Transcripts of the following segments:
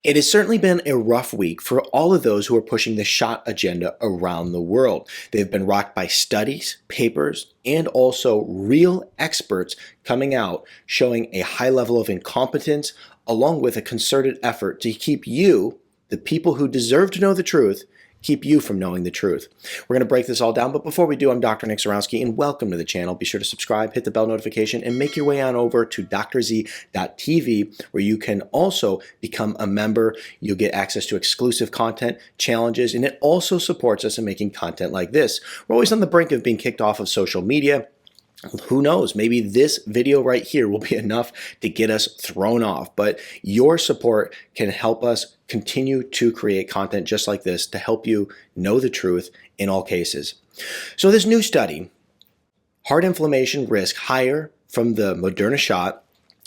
It has certainly been a rough week for all of those who are pushing the shot agenda around the world. They've been rocked by studies, papers, and also real experts coming out showing a high level of incompetence, along with a concerted effort to keep you, the people who deserve to know the truth, keep you from knowing the truth. We're going to break this all down, but before we do, I'm Dr. Nick Zarowski, and welcome to the channel. Be sure to subscribe, hit the bell notification, and make your way on over to drzee.tv, where you can also become a member. You'll get access to exclusive content, challenges, and it also supports us in making content like this. We're always on the brink of being kicked off of social media. Who knows, maybe this video right here will be enough to get us thrown off, but your support can help us continue to create content just like this to help you know the truth in all cases. So this new study, heart inflammation risk higher from the Moderna shot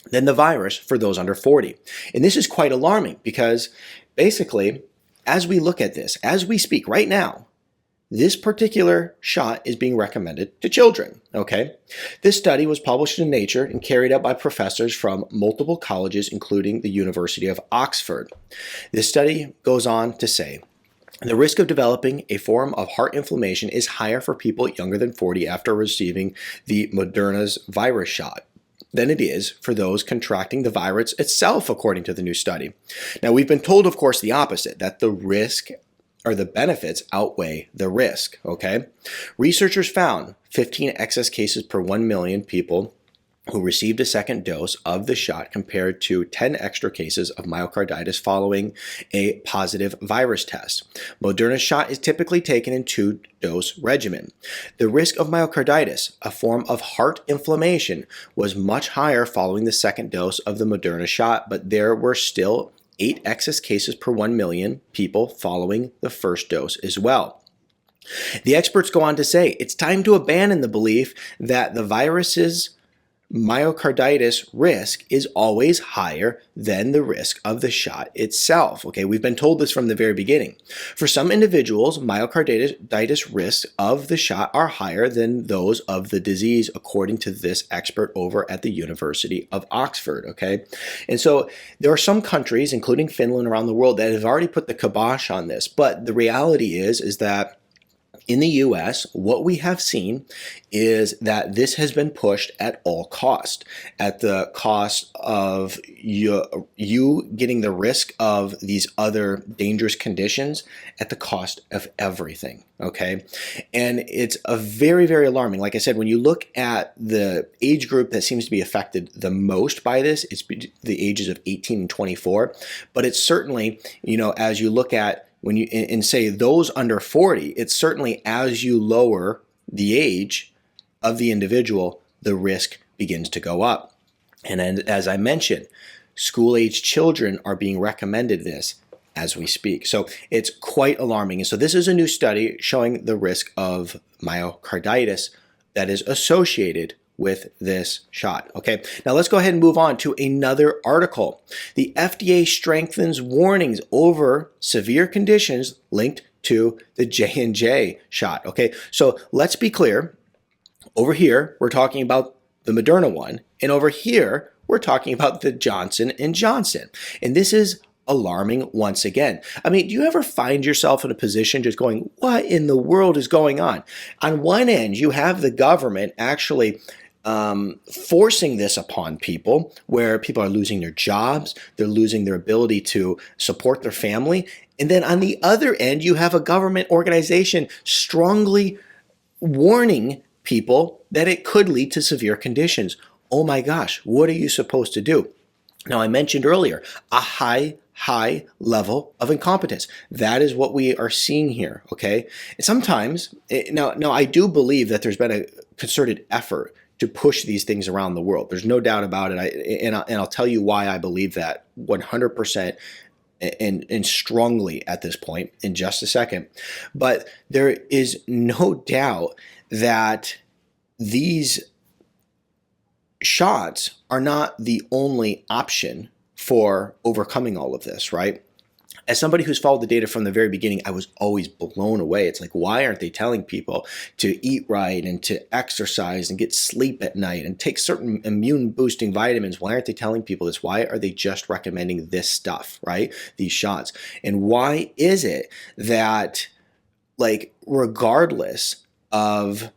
than the virus for those under 40. And this is quite alarming because basically, as we look at this, as we speak right now, this particular shot is being recommended to children, okay? This study was published in Nature and carried out by professors from multiple colleges, including the University of Oxford. This study goes on to say, the risk of developing a form of heart inflammation is higher for people younger than 40 after receiving the Moderna's virus shot than it is for those contracting the virus itself, according to the new study. Now, we've been told, of course, the opposite, that the risk or the benefits outweigh the risk, okay? Researchers found 15 excess cases per 1 million people who received a second dose of the shot compared to 10 extra cases of myocarditis following a positive virus test. Moderna's shot is typically taken in 2-dose regimen. The risk of myocarditis, a form of heart inflammation, was much higher following the second dose of the Moderna shot, but there were still 8 excess cases per 1 million people following the first dose as well. The experts go on to say it's time to abandon the belief that the virus's myocarditis risk is always higher than the risk of the shot itself. Okay, we've been told this from the very beginning. For some individuals, myocarditis risks of the shot are higher than those of the disease, according to this expert over at the University of Oxford. Okay, and so there are some countries, including Finland, around the world that have already put the kibosh on this. But the reality is that in the US, what we have seen is that this has been pushed at all cost, at the cost of you getting the risk of these other dangerous conditions, at the cost of everything, okay? And it's a very, very alarming. Like I said, when you look at the age group that seems to be affected the most by this, it's the ages of 18 and 24, but it's certainly, as you look at when you and say those under 40, it's certainly as you lower the age of the individual, the risk begins to go up. And as I mentioned, school-age children are being recommended this as we speak. So it's quite alarming. And so this is a new study showing the risk of myocarditis that is associated with this shot. Okay, now let's go ahead and move on to another article. The FDA strengthens warnings over severe conditions linked to the J&J shot. Okay, so let's be clear. Over here, we're talking about the Moderna one, and over here, we're talking about the Johnson & Johnson. And this is alarming once again. I mean, do you ever find yourself in a position just going, what in the world is going on? On one end, you have the government actually forcing this upon people, where people are losing their jobs, they're losing their ability to support their family. And then on the other end, you have a government organization strongly warning people that it could lead to severe conditions. Oh my gosh, what are you supposed to do? Now, I mentioned earlier, a high level of incompetence. That is what we are seeing here, okay? And sometimes, now I do believe that there's been a concerted effort to push these things around the world. There's no doubt about it. I'll tell you why I believe that 100% and strongly at this point in just a second. But there is no doubt that these shots are not the only option for overcoming all of this, right? As somebody who's followed the data from the very beginning, I was always blown away. It's like, why aren't they telling people to eat right and to exercise and get sleep at night and take certain immune boosting vitamins? Why aren't they telling people this? Why are they just recommending this stuff, right? These shots. And why is it that, like, regardless of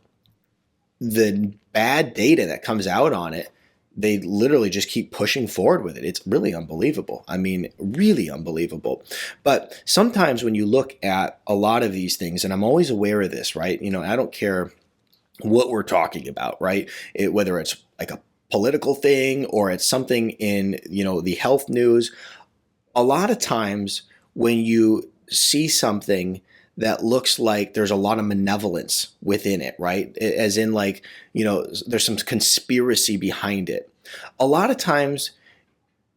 the bad data that comes out on it, they literally just keep pushing forward with it? It's really unbelievable. I mean, really unbelievable. But sometimes when you look at a lot of these things, and I'm always aware of this, right? I don't care what we're talking about, right? Whether it's like a political thing or it's something in, the health news. A lot of times when you see something that looks like there's a lot of malevolence within it, right? As in, like, there's some conspiracy behind it. A lot of times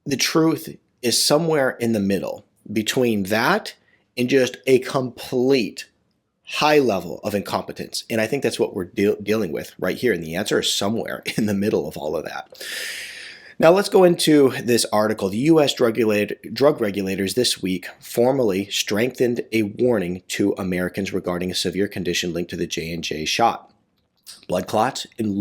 the truth is somewhere in the middle between that and just a complete high level of incompetence. And I think that's what we're dealing with right here. And the answer is somewhere in the middle of all of that. Now let's go into this article. The U.S. drug regulators this week formally strengthened a warning to Americans regarding a severe condition linked to the J&J shot. Blood clots and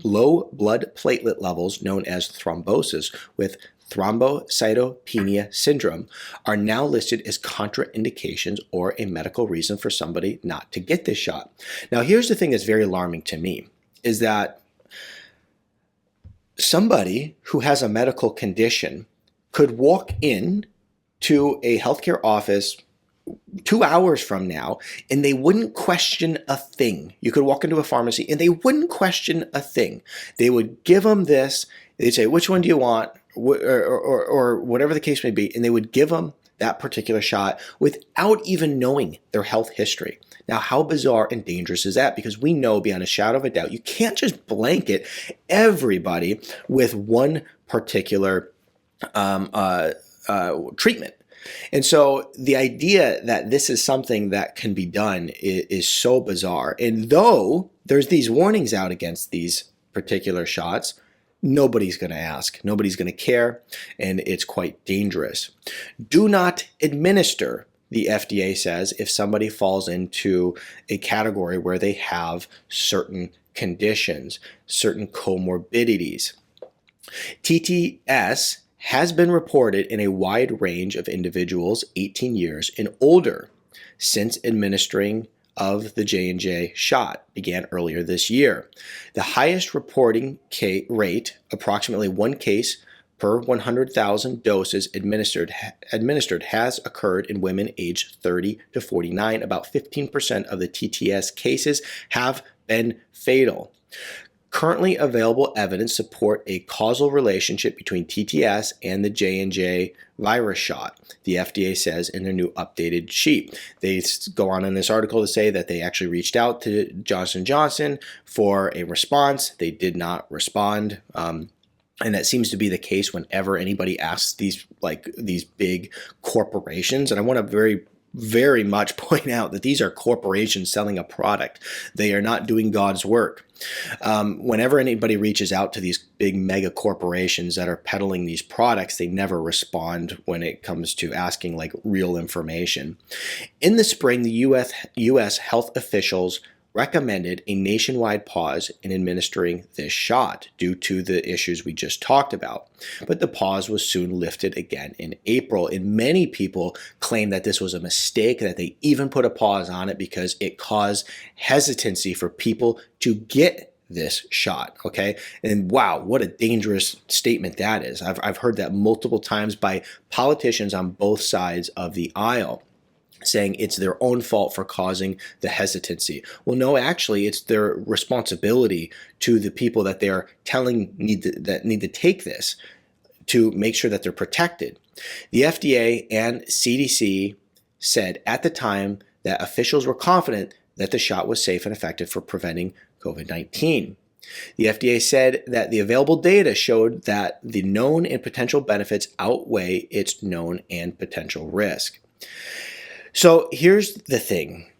low blood platelet levels, known as thrombosis, with thrombocytopenia syndrome, are now listed as contraindications or a medical reason for somebody not to get this shot. Now here's the thing that's very alarming to me, is that somebody who has a medical condition could walk in to a healthcare office 2 hours from now and they wouldn't question a thing. You could walk into a pharmacy and they wouldn't question a thing. They would give them this. They'd say, which one do you want? Or whatever the case may be. And they would give them that particular shot without even knowing their health history. Now, how bizarre and dangerous is that? Because we know beyond a shadow of a doubt, you can't just blanket everybody with one particular treatment. And so the idea that this is something that can be done is so bizarre. And though there's these warnings out against these particular shots, nobody's going to ask. Nobody's going to care. And it's quite dangerous. Do not administer, the FDA says, if somebody falls into a category where they have certain conditions, certain comorbidities. TTS has been reported in a wide range of individuals 18 years and older since administering of the J&J shot began earlier this year. The highest reporting rate, approximately one case per 100,000 doses administered, has occurred in women aged 30 to 49. About 15% of the TTS cases have been fatal. Currently available evidence support a causal relationship between TTS and the J&J virus shot, the FDA says in their new updated sheet. They go on in this article to say that they actually reached out to Johnson & Johnson for a response. They did not respond. And that seems to be the case whenever anybody asks these big corporations. And I want to very much point out that these are corporations selling a product. They are not doing God's work. Whenever anybody reaches out to these big mega corporations that are peddling these products, they never respond when it comes to asking like real information. In the spring, the U.S. health officials recommended a nationwide pause in administering this shot due to the issues we just talked about. But the pause was soon lifted again in April, and many people claim that this was a mistake, that they even put a pause on it because it caused hesitancy for people to get this shot, okay? And wow, what a dangerous statement that is. I've heard that multiple times by politicians on both sides of the aisle, saying it's their own fault for causing the hesitancy. Well, no, actually, it's their responsibility to the people that they're telling need to take this to make sure that they're protected. The FDA and CDC said at the time that officials were confident that the shot was safe and effective for preventing COVID-19. The FDA said that the available data showed that the known and potential benefits outweigh its known and potential risk. So here's the thing,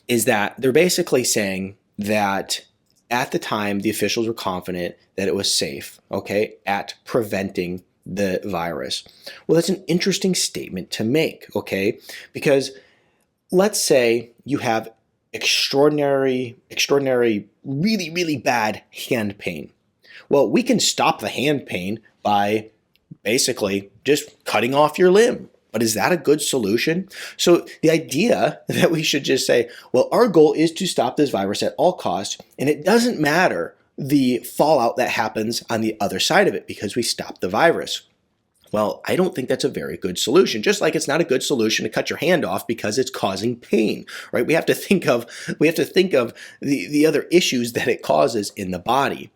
is that they're basically saying that at the time, the officials were confident that it was safe, okay, at preventing the virus. Well, that's an interesting statement to make, okay? Because let's say you have extraordinary, really, really bad hand pain. Well, we can stop the hand pain by basically just cutting off your limb. But is that a good solution? So the idea that we should just say, well, our goal is to stop this virus at all costs, and it doesn't matter the fallout that happens on the other side of it because we stop the virus. Well, I don't think that's a very good solution. Just like it's not a good solution to cut your hand off because it's causing pain, right? We have to think of the other issues that it causes in the body.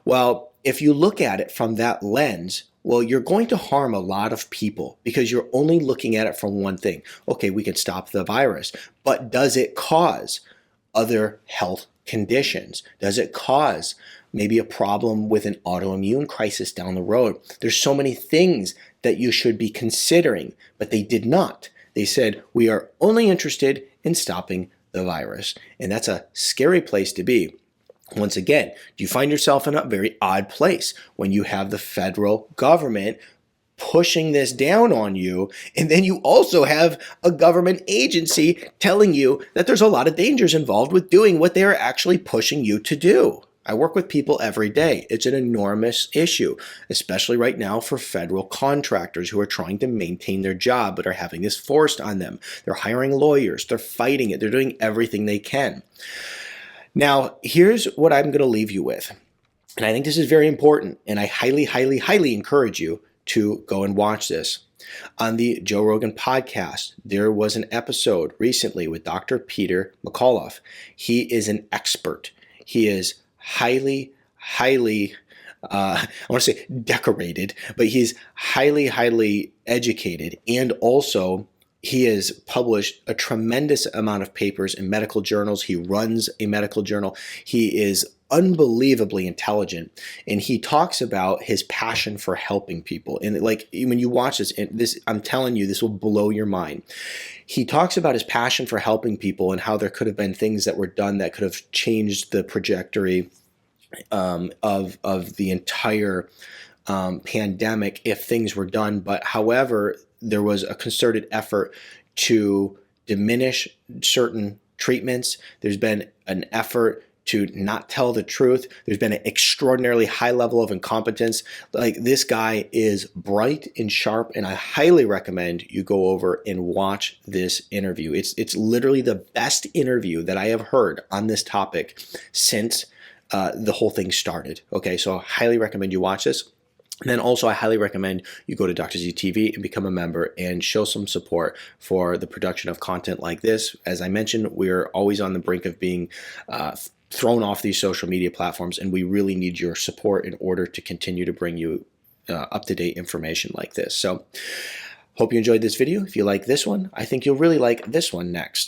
Well, if you look at it from that lens, well, you're going to harm a lot of people because you're only looking at it from one thing. Okay, we can stop the virus, but does it cause other health conditions? Does it cause maybe a problem with an autoimmune crisis down the road? There's so many things that you should be considering, but they did not. They said, we are only interested in stopping the virus. And that's a scary place to be. Once again, you find yourself in a very odd place when you have the federal government pushing this down on you, and then you also have a government agency telling you that there's a lot of dangers involved with doing what they are actually pushing you to do. I work with people every day. It's an enormous issue, especially right now for federal contractors who are trying to maintain their job but are having this forced on them. They're hiring lawyers, they're fighting it, they're doing everything they can. Now, here's what I'm going to leave you with. And I think this is very important, and I highly, highly, highly encourage you to go and watch this. On the Joe Rogan podcast, there was an episode recently with Dr. Peter McCullough. He is an expert. He is highly, I want to say decorated, but he's highly, highly educated, and also he has published a tremendous amount of papers in medical journals. He runs a medical journal. He is unbelievably intelligent, and he talks about his passion for helping people. And like when you watch this, I'm telling you, this will blow your mind. He talks about his passion for helping people and how there could have been things that were done that could have changed the trajectory of the entire pandemic if things were done. But however, there was a concerted effort to diminish certain treatments. There's been an effort to not tell the truth. There's been an extraordinarily high level of incompetence. Like, this guy is bright and sharp, and I highly recommend you go over and watch this interview. It's literally the best interview that I have heard on this topic since the whole thing started. Okay, so I highly recommend you watch this. And then also I highly recommend you go to Dr. Z TV and become a member and show some support for the production of content like this. As I mentioned, we're always on the brink of being thrown off these social media platforms, and we really need your support in order to continue to bring you up-to-date information like this. So hope you enjoyed this video. If you like this one, I think you'll really like this one next.